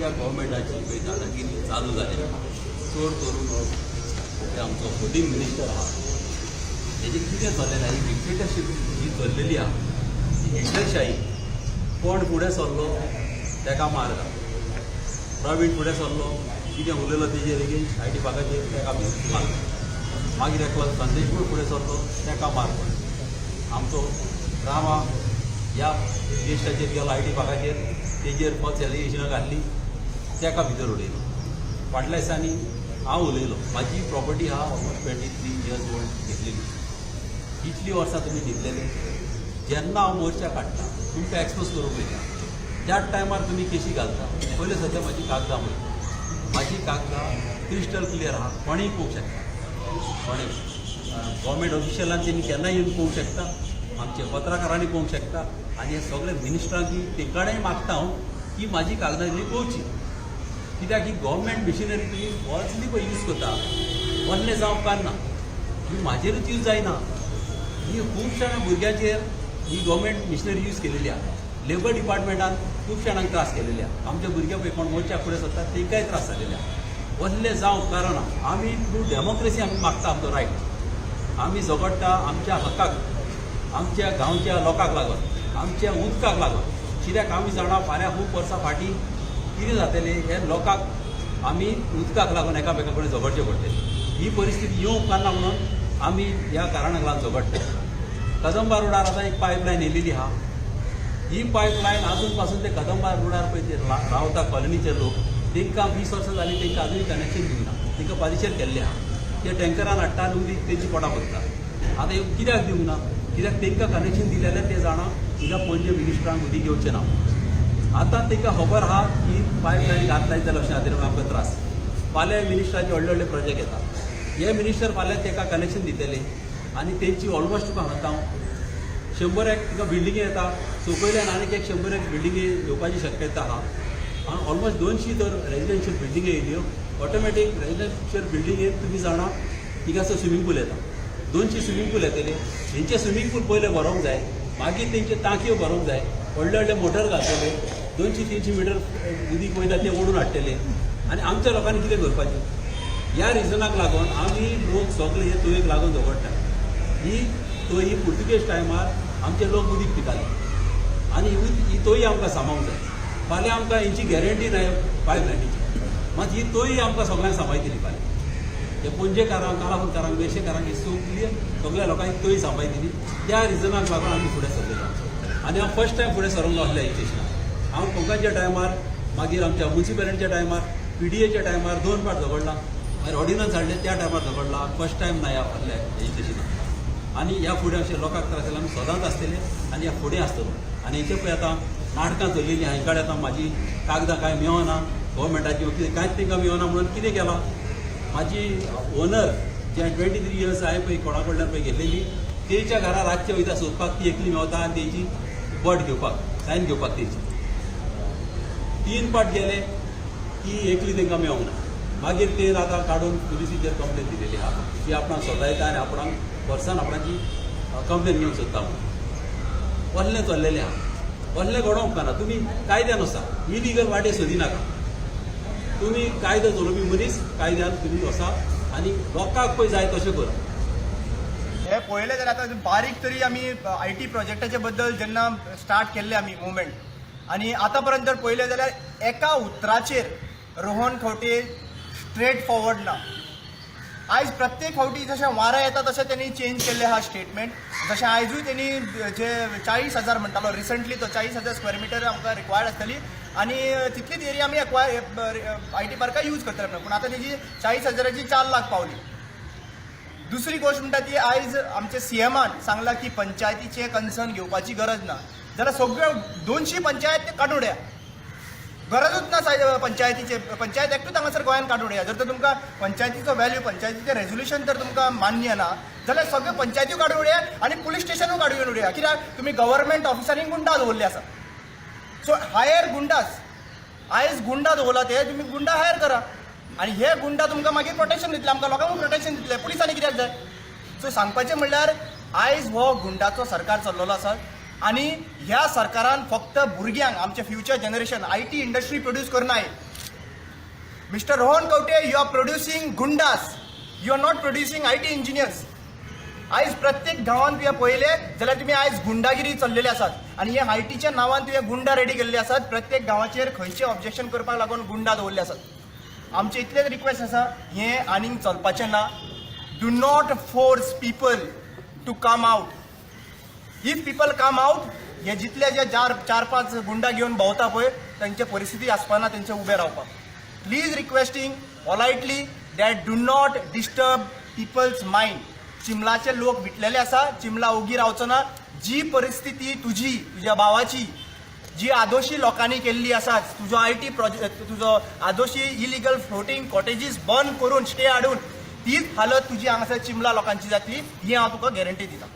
या गव्हर्मेंटाची पळय दादागिरी चालू जाली चड करून ते आमचो फुडींग मिनिस्टर आहा तेजें कितें चल्लेलें ही डिक्टेटरशीप जी चल्लेली आहा ही हिटलरशाही कोण फुडें सरलो तेका मारता प्रवीण फुडें सरलो कितें उलयलो तेजेर एगेन्स्ट आयटी पाकाचेर तेका मारता मागीर एकलो संदेशपूर फुडें सरलो तेका मारता आमचो रामा ह्या गेस्टाचेर गेलो आयटी पाकाचेर तेजेर फॉल्स एलिगेशनां घातली तेका भितर उडयलो फाटल्या दिसांनी हांव उलयलो म्हाजी प्रॉपर्टी आहा ऑलमोस्ट 23 इयर्स ओल्ड घेतलेली इतली वर्सां तुमी दितलेले जेन्ना हांव मोर्चा काडटा तुमकां एक्सपोज करूंक वयता त्याच टायमार तुमी केशी घालता पयले सद्या म्हाजी कागदां पळय म्हाजी कागदां क्रिस्टल क्लियर आहा कोणीय पळोवंक शकता कोणीय गव्हर्मेंट ऑफिशियलान तेमी केन्नाय येवन पळोवंक शकता आमच्या पत्रकारांनी पळोवंक शकता आनी हे सगळे मिनिस्टरांक तेंकाडेय मागता हांव की म्हाजी कागदां इल्ली पळोवची कित्याक ही गव्हर्मेंट मिशिनरी तुमी फॉल्सली पळय यूज करता व्हडलें जावं उपकारना ही म्हाजेरूच यूज जायना ही खुबश्या भुरग्यांचेर ही गव्हर्मेंट मिशिनरी यूज केलेली आहा लेबर डिपार्टमेंटान खूब जाणांक त्रास केलेले आहा आमचे भुरगे पळय कोण मोर्चाक फुडें सरतात तेंकाय त्रास जालेले आहा व्हडलें जावं उपकारना आमी थ्रू डेमोक्रेसी आमी मागता आमचो रायट आमी झगडटा आमच्या हक्काक आमच्या गांवच्या लोकांक लागून आमच्या उदकाक लागून कित्याक आमी जाणा फाल्यां खूब वर्सां फाटीं कितें जातलें हे लोकांक आमी उदकाक लागून एकामेका कडेन झगडचें पडटलें ही परिस्थिती येवंक उपकारना म्हणून आमी ह्या कारणाक लागून झगडटा कदंबा रोडार आतां एक पायपलायन येयलेली आहा ही पायपलायन आजून पासून ते कदंबा रोडार पळय ते रावता कॉलनीचे लोक तांकां 20 वर्सां जालीं तांकां आजुनूय कनेक्शन दिवना तांकां पालिशेर केल्लें आहा ते टँकरान हाडटा आनी उदीक तेंची पोटां भरता आतां कित्याक दिवंक ना कित्याक तांकां कनेक्शन दिलें जाल्यार ते जाणा हिंगा पणजे मिनिस्टरांक उदीक येवचें ना आतां तांकां खबर आहा की पायपलायन घातलाय जाल्यार अशें खातीर आमकां त्रास फाल्यां मिनिस्टराचे व्हडले व्हडले प्रोजेक्ट येता हे मिनिस्टर फाल्यां ताका कनेक्शन दितले आनी तेंची ऑलमोस्ट तुका सांगता हांव 100 एक तिका बिल्डिंगे येता सकयल्यान आनीक एक 100 एक बिल्डिंगे येवपाची शक्यता आहा आनी ऑलमोस्ट 200 तर रेजिडेन्शियल बिल्डिंगे येयल्यो ऑटोमॅटीक रेजिडेन्शियल बिल्डिंगेक तुमी जाणा तिगासो स्विमींग पूल येता 200 स्विमींग पूल येतले तेंचे स्विमींग पूल पयले भरोंक जाय मागीर तेंचे टांकयो भरोंक जाय व्हडले व्हडले मोटर घालतले 200-300 मिटर उदीक वयता ते ओडून हाडटले आनी आमच्या लोकांनी कितें करपाचें ह्या रिजनाक लागून आमी लोक सगळे हे तोयेक लागून झगडटा ही तोय पुर्तुगेज टायमार आमचे लोक उदीक पिताले आनी ही तोय आमकां सांबाळूंक जाय फाल्यां आमकां हेंची गॅरंटी ना पायपलायनीची मात ही तोय आमकां सगळ्यांक सांबाळटली फाल्यां हे पणजेकारांक कालाफुलकारांक बेशेकारांक ही सगळ्या लोकांक तोय सांबाळटली त्या रिजनाक लागून आमी फुडें सरलेलो आनी हांव फर्स्ट टायम फुडें सरोंक लागलो एज्युकेशनाक हांव कोंकणच्या टायमार मागीर आमच्या म्युनिसिपॅलिटीच्या टायमार PDAच्या टायमार 2 फावट झगडला मागीर ऑर्डिनन्स हाडले त्या टायमार झगडला फर्स्ट टायम ना ह्या फाटल्या एज्युकेशनाक आनी ह्या फुडें अशें लोकांक त्रास जाल्यार आमी सदांच आसतले आनी ह्या फुडें आसतलो आनी हेचे पळय आतां नाटकां चल्लेलीं हांचे कडेन आतां म्हाजी कागदां कांय मेळना गव्हर्मेंटाची कितें कांयच तांकां मेळना म्हणून कितें केलां म्हाजी ओनर जे 23 इयर्स हांवें पळय कोणा कडल्यान पळय घेतलेली तेच्या घरा रातचे वयता सोदपाक ती एकली मेवता आनी तेजी बट घेवपाक सायन घेवपाक तेजी 3 फावट गेले ती एकली तांकां मेळोंक ना मागीर ते आतां काडून पुलिसीचेर कंप्लेन दिलेली आहा की आपणाक स्वता येता आनी आपणाक वर्सान आपणाची कंप्लेन घेवंक सोदता म्हणून व्हडलें चल्लेलें आहा व्हडलें घडोवंक उपकारना तुमी कायद्यानुसार इलिगल वाटे सोदिनाका तुमी कायदो चलोवपी मनीस कायद्यान तुमी वसा आनी लोकांक पळय जाय तशें करा हे पळयलें जाल्यार आतां बारीक तरी आमी IT प्रोजेक्टाचे बद्दल जेन्ना स्टार्ट केल्ले आमी मुवमेंट आनी आतां पर्यंत जर पळयलें जाल्यार एका उतराचेर रोहन खंवटे स्ट्रेट फॉरवर्ड ना आयज प्रत्येक फावटी जशें वारें येता तशें तेणी चेंज केल्लें आहा स्टेटमेंट जशें आयजूय तेणी जे 40,000 म्हणटालो रिसंटली तो 40,000 स्क्वेअर मिटर आमकां रिक्वायर्ड आसतली आनी तितलीच एरिया आमी IT पार्कां यूज करतले पूण आतां तेजी 40,000ची 4 लाख पावली दुसरी गोष्ट म्हणटा ती आयज आमच्या CMान सांगलां की पंचायतीचे कन्सर्न घेवपाची गरज ना जाल्यार सगळ्यो 200 पंचायत ते काडून उडया गरजूच ना पंचायतीचे पंचायत एक्टूच हांगासर गोंयांत काडून उडया जर तर तुमकां पंचायतीचो व्हॅल्यू पंचायतीचें रेजोल्युशन तर तुमकां मान्य ना जाल्यार सगळ्यो पंचायत्यो काडून उडया आनी पुलीस स्टेशनूय काडून उडया कित्याक तुमी गव्हर्मेंट ऑफिसांनी गुंडा दवरले आसा सो हायर गुंडास आयज गुंडा दवरला ते तुमी गुंडा हायर करा आनी हे गुंडा तुमकां मागीर प्रोटेक्शन दितले आमकां लोकांक प्रोटेक्शन दितले पुलिसांनी कित्याक जाय सो सांगपाचें म्हणल्यार आयज हो गुंडाचो सरकार चल्लेलो आसा आनी ह्या सरकारान फक्त भुरग्यांक आमचे future generation IT industry produce करनाय mister Rohan Kavate, you are producing goondas, you are not producing IT engineers. आयज प्रत्येक गांवांत तुवें पळयले जाल्यार तुमी आयज गुंडागिरी चल्लेली आसात आनी हे ITच्या नांवान तुवें गुंडा रेडी केल्ले आसात. प्रत्येक गांवाचेर खंयचे ऑब्जेक्शन करपाक लागून गुंडा दवरले आसात. आमचे इतलेच रिक्वेस्ट आसा, हें आनीक चलपाचें ना. Do not force people to come out. If people come out, हे जितले जे 4-5 गुंडा घेवन भोंवता पळय तांचे परिस्थिती आसपाना तेंचे उबे रावपाक. Please requesting politely that do not disturb people's mind. चिमलाचे लोक विटलेले आसा, चिमला ओगी रावचो ना. जी परिस्थिती तुजी, तुज्या भावाची, जी आदोशी लोकांनी केल्ली आसा, तुजो IT प्रोजेक्ट, तुजो आदोशी इलिगल फ्लोटींग कॉटेजीस बंद करून स्टे हाडून तीच हालत तुजी हांगासर चिमला लोकांची जातली, ही हांव तुका गॅरंटी दिता.